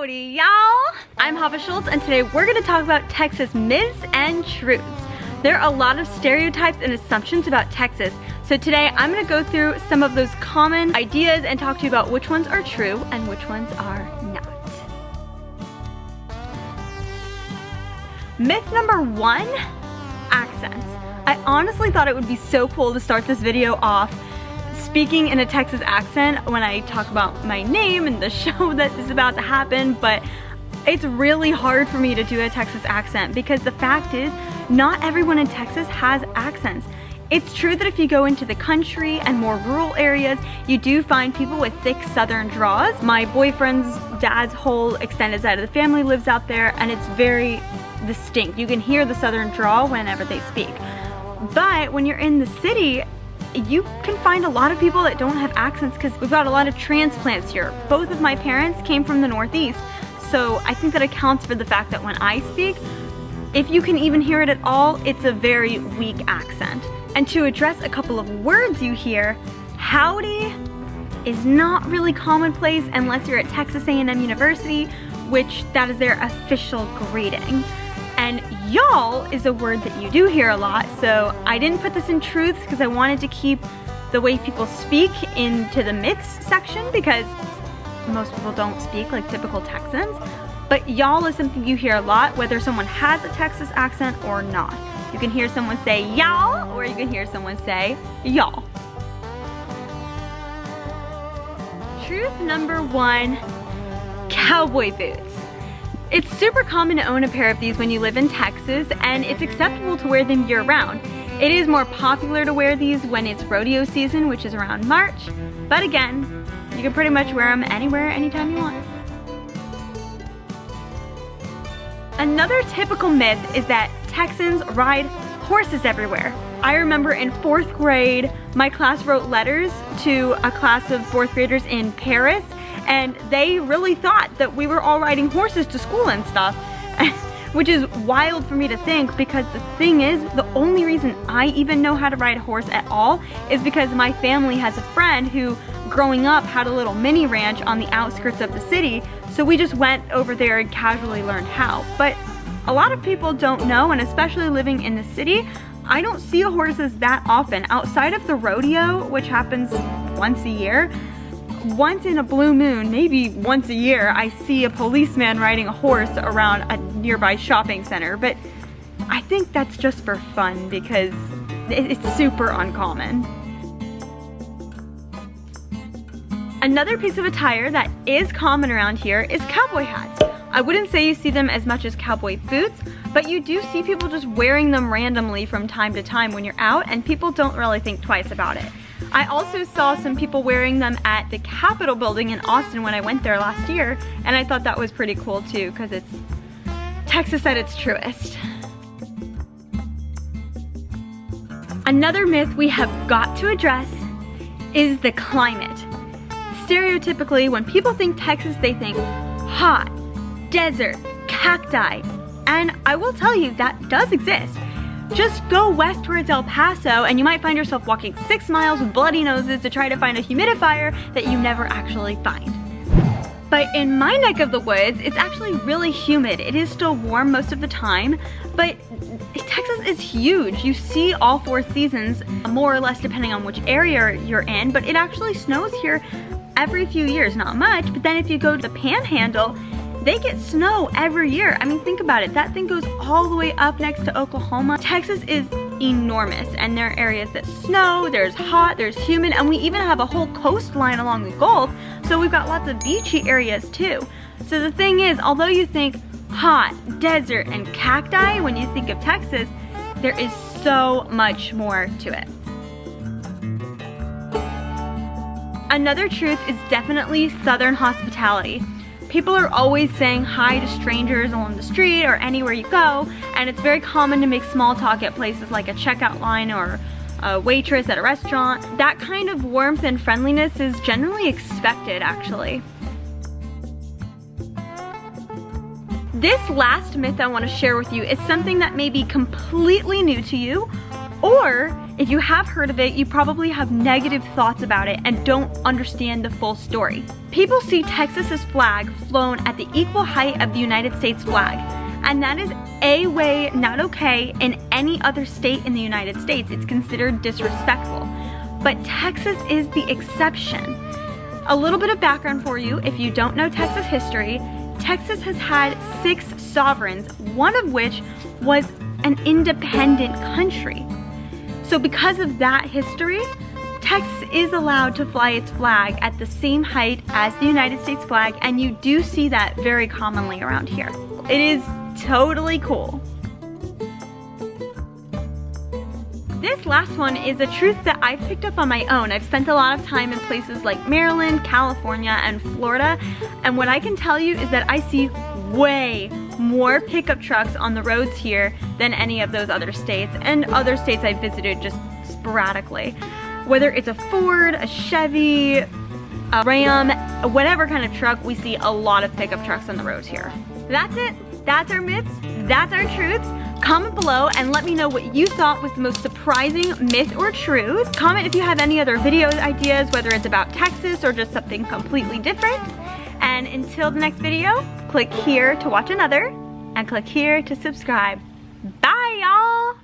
Howdy, y'all! I'm Hava Schultz, and today we're going to talk about Texas myths and truths. There are a lot of stereotypes and assumptions about Texas, so today I'm going to go through some of those common ideas and talk to you about which ones are true and which ones are not. Myth number 1, accents. I honestly thought it would be so cool to start this video off speaking in a Texas accent when I talk about my name and the show that is about to happen, but it's really hard for me to do a Texas accent because the fact is, not everyone in Texas has accents. It's true that if you go into the country and more rural areas, you do find people with thick southern draws. My boyfriend's dad's whole extended side of the family lives out there, and it's very distinct. You can hear the southern draw whenever they speak. But when you're in the city, you can find a lot of people that don't have accents because we've got a lot of transplants here. Both of my parents came from the Northeast, so I think that accounts for the fact that when I speak, if you can even hear it at all, it's a very weak accent. And to address a couple of words you hear, howdy is not really commonplace unless you're at Texas A&M University, which that is their official grading. And y'all is a word that you do hear a lot, so I didn't put this in truths because I wanted to keep the way people speak into the myths section because most people don't speak like typical Texans. But y'all is something you hear a lot, whether someone has a Texas accent or not. You can hear someone say y'all, or you can hear someone say y'all. Truth number 1, cowboy boots. It's super common to own a pair of these when you live in Texas, and it's acceptable to wear them year-round. It is more popular to wear these when it's rodeo season, which is around March, but again, you can pretty much wear them anywhere, anytime you want. Another typical myth is that Texans ride horses everywhere. I remember in 4th grade, my class wrote letters to a class of 4th graders in Paris, and they really thought that we were all riding horses to school and stuff, which is wild for me to think because the thing is, the only reason I even know how to ride a horse at all is because my family has a friend who, growing up, had a little mini ranch on the outskirts of the city, so we just went over there and casually learned how. But a lot of people don't know, and especially living in the city, I don't see horses that often. Outside of the rodeo, which happens once a year, once in a blue moon, maybe once a year, I see a policeman riding a horse around a nearby shopping center, but I think that's just for fun because it's super uncommon. Another piece of attire that is common around here is cowboy hats. I wouldn't say you see them as much as cowboy boots, but you do see people just wearing them randomly from time to time when you're out, and people don't really think twice about it. I also saw some people wearing them at the Capitol building in Austin when I went there last year, and I thought that was pretty cool too because it's Texas at its truest. Another myth we have got to address is the climate. Stereotypically, when people think Texas, they think hot, desert, cacti, and I will tell you that does exist. Just go west towards El Paso and you might find yourself walking 6 miles with bloody noses to try to find a humidifier that you never actually find. But in my neck of the woods, it's actually really humid. It is still warm most of the time, but Texas is huge. You see all 4 seasons, more or less depending on which area you're in, but it actually snows here every few years. Not much, but then if you go to the Panhandle, they get snow every year. I mean, think about it. That thing goes all the way up next to Oklahoma. Texas is enormous, and there are areas that snow, there's hot, there's humid, and we even have a whole coastline along the Gulf, so we've got lots of beachy areas too. So the thing is, although you think hot, desert, and cacti when you think of Texas, there is so much more to it. Another truth is definitely Southern hospitality. People are always saying hi to strangers along the street or anywhere you go, and it's very common to make small talk at places like a checkout line or a waitress at a restaurant. That kind of warmth and friendliness is generally expected, actually. This last myth I want to share with you is something that may be completely new to you, or If you have heard of it, you probably have negative thoughts about it and don't understand the full story. People see Texas's flag flown at the equal height of the United States flag, and that is way not okay in any other state in the United States. It's considered disrespectful. But Texas is the exception. A little bit of background for you, if you don't know Texas history, Texas has had 6 sovereigns, one of which was an independent country. So because of that history, Texas is allowed to fly its flag at the same height as the United States flag, and you do see that very commonly around here. It is totally cool. This last one is a truth that I've picked up on my own. I've spent a lot of time in places like Maryland, California, and Florida, and what I can tell you is that I see way more pickup trucks on the roads here than any of those other states, and other states I visited just sporadically. Whether it's a Ford, a Chevy, a Ram, whatever kind of truck, we see a lot of pickup trucks on the roads here. That's it. That's our myths. That's our truths. Comment below and let me know what you thought was the most surprising myth or truth. Comment if you have any other video ideas, whether it's about Texas or just something completely different. And until the next video, click here to watch another and click here to subscribe. Bye, y'all!